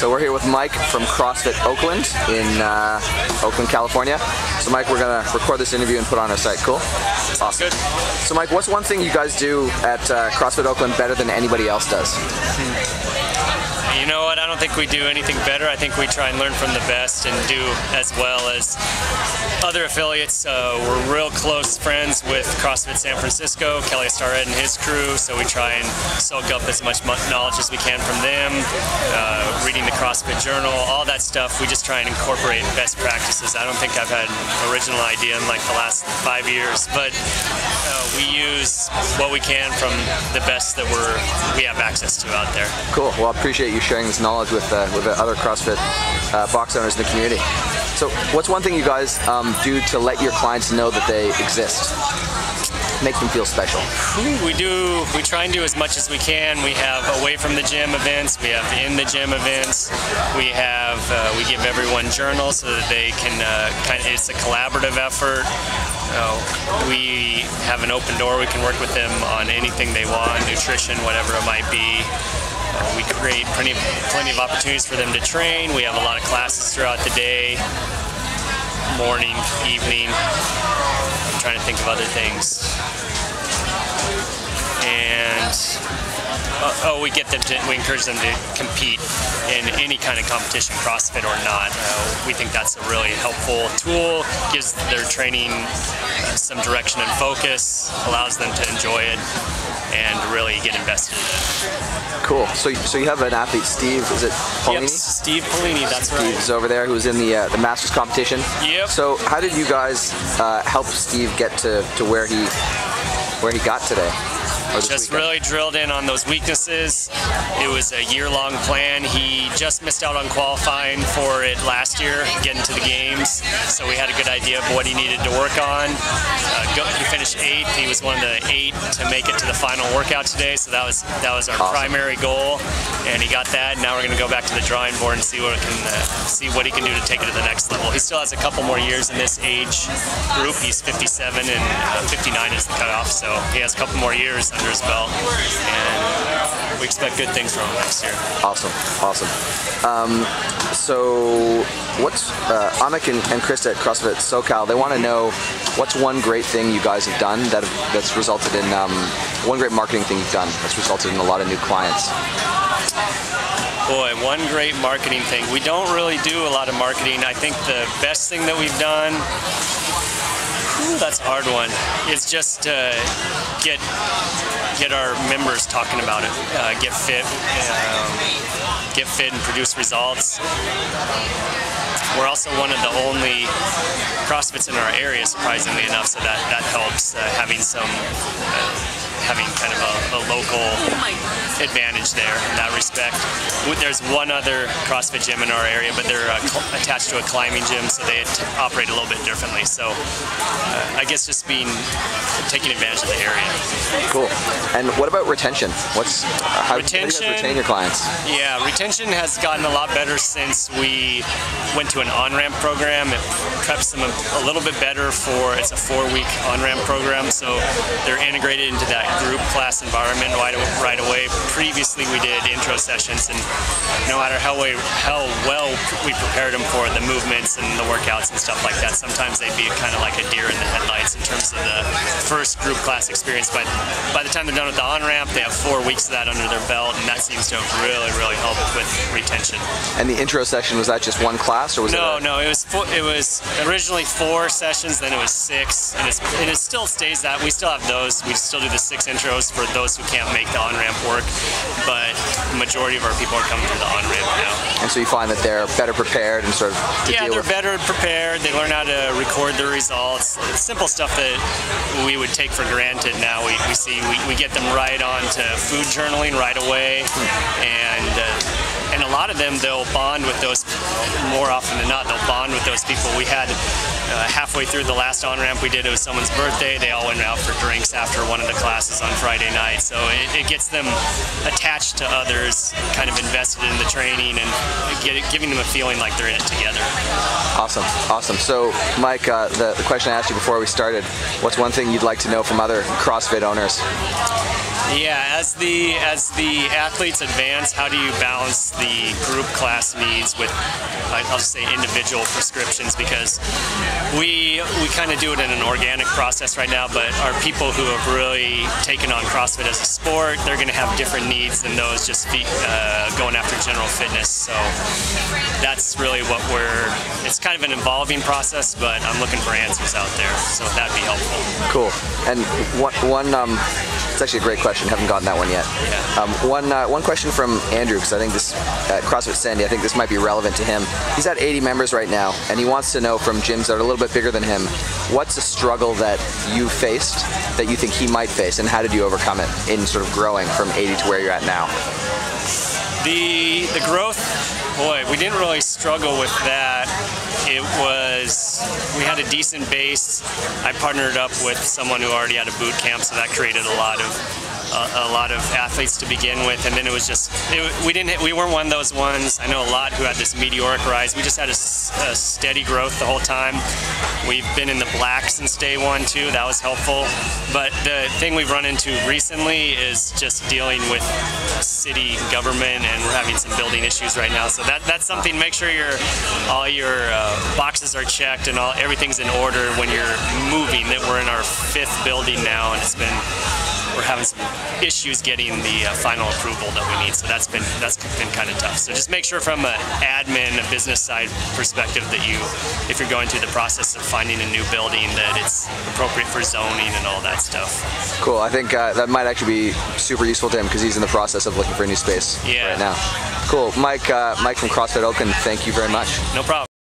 So we're here with Mike from CrossFit Oakland in Oakland, California. So Mike, we're gonna record this interview and put it on our site. Cool? Awesome. Good. So Mike, what's one thing you guys do at CrossFit Oakland better than anybody else does? You know what, I don't think we do anything better. I think we try and learn from the best and do as well as other affiliates. We're real close friends with CrossFit San Francisco, Kelly Starrett and his crew, so we try and soak up as much knowledge as we can from them, reading the CrossFit Journal, all that stuff. We just try and incorporate best practices. I don't think I've had an original idea in like the last 5 years, but we use what we can from the best that we have access to out there. Cool. Well, I appreciate you sharing this knowledge with the other CrossFit box owners in the community. So what's one thing you guys do to let your clients know that they exist? Make them feel special. We try and do as much as we can. We have away from the gym events, we have in the gym events, we give everyone journals so that they can it's a collaborative effort. We have an open door. We can work with them on anything they want, nutrition, whatever it might be. We create plenty of opportunities for them to train. We have a lot of classes throughout the day, morning, evening. I'm trying to think of other things. And we encourage them to compete in any kind of competition, CrossFit or not. We think that's a really helpful tool, gives their training some direction and focus, allows them to enjoy it and really get invested in it. Cool. So you have an athlete, Steve, is it Polini? Yep, Steve Polini, that's right. Steve's over there, who's in the Masters competition. Yep. So how did you guys help Steve get to where he got today? Just really drilled in on those weaknesses. It was a year-long plan. He just missed out on qualifying for it last year, getting to the games, so we had a good idea of what he needed to work on. He finished 8th. He was one of the 8 to make it to the final workout today, so that was our awesome. Primary goal, and he got that. Now we're going to go back to the drawing board and see what he can do to take it to the next level. He still has a couple more years in this age group. He's 57 and 59 is the cutoff, so he has a couple more years under his belt, and we expect good things from him next year. Awesome, awesome. So what's Anik and Krista at CrossFit SoCal, they want to know what's one great thing you guys have done that's resulted in one great marketing thing you've done that's resulted in a lot of new clients. Boy, one great marketing thing. We don't really do a lot of marketing. I think the best thing that we've done, that's a hard one, is just get our members talking about it. Get fit and produce results. We're also one of the only CrossFits in our area, surprisingly enough, so that helps having kind of a local advantage there in that respect. There's one other CrossFit gym in our area, but they're attached to a climbing gym, so they operate a little bit differently. So I guess just taking advantage of the area. Cool. And what about retention? How do you guys retain your clients? Yeah, retention has gotten a lot better since we went to an on-ramp program. It preps them a little bit better it's a 4-week on-ramp program, so they're integrated into that group class environment right away. Previously we did intro sessions, and no matter how well we prepared them for the movements and the workouts and stuff like that, sometimes they'd be kind of like a deer in the headlights in terms of the first group class experience. But by the time they're done with the on-ramp, they have 4 weeks of that under their belt, and that seems to have really helped with retention. And the intro session, was that just one class, or was No, it was originally 4 sessions, then it was 6, and it still stays that. We still have those. We still do the 6 intros for those who can't make the on-ramp work, but the majority of our people are coming through the on-ramp now. And so you find that they're better prepared and sort of they're better prepared. They learn how to record their results. It's simple stuff that we would take for granted now. We get them right on to food journaling right away, and a lot of them, they'll bond with those, more often than not, they'll bond with those people. We had halfway through the last on-ramp we did, it was someone's birthday. They all went out for drinks after one of the classes on Friday night. So it gets them attached to others, kind of invested in the training, and giving them a feeling like they're in it together. Awesome, awesome. So Mike, the question I asked you before we started, what's one thing you'd like to know from other CrossFit owners? Yeah, as the athletes advance, how do you balance the group class needs with, I'll just say, individual prescriptions? Because we kind of do it in an organic process right now, but our people who have really taken on CrossFit as a sport, they're going to have different needs than those just going after general fitness. So that's really what it's kind of an evolving process, but I'm looking for answers out there, so that'd be helpful. Cool. And it's actually a great question. Haven't gotten that one yet. Yeah. One question from Andrew, because I think this CrossFit Sandy, I think this might be relevant to him. He's at 80 members right now, and he wants to know from gyms that are a little bit bigger than him, what's a struggle that you faced that you think he might face, and how did you overcome it in sort of growing from 80 to where you're at now? The growth, boy, we didn't really struggle with that. We had a decent base. I partnered up with someone who already had a boot camp, so that created a lot of athletes to begin with, and then it was just, we weren't one of those ones. I know a lot who had this meteoric rise. We just had a steady growth the whole time. We've been in the black since day one too. That was helpful. But the thing we've run into recently is just dealing with city government, and we're having some building issues right now. So that's something. Make sure all your boxes are checked and everything's in order when you're moving. That we're in our 5th building now, and we're having some issues getting the final approval that we need, so that's been kind of tough. So just make sure from an admin, a business side perspective, that if you're going through the process of finding a new building, that it's appropriate for zoning and all that stuff. Cool. I think that might actually be super useful to him, because he's in the process of looking for a new space right now. Cool. Mike from CrossFit Oakland, thank you very much. No problem.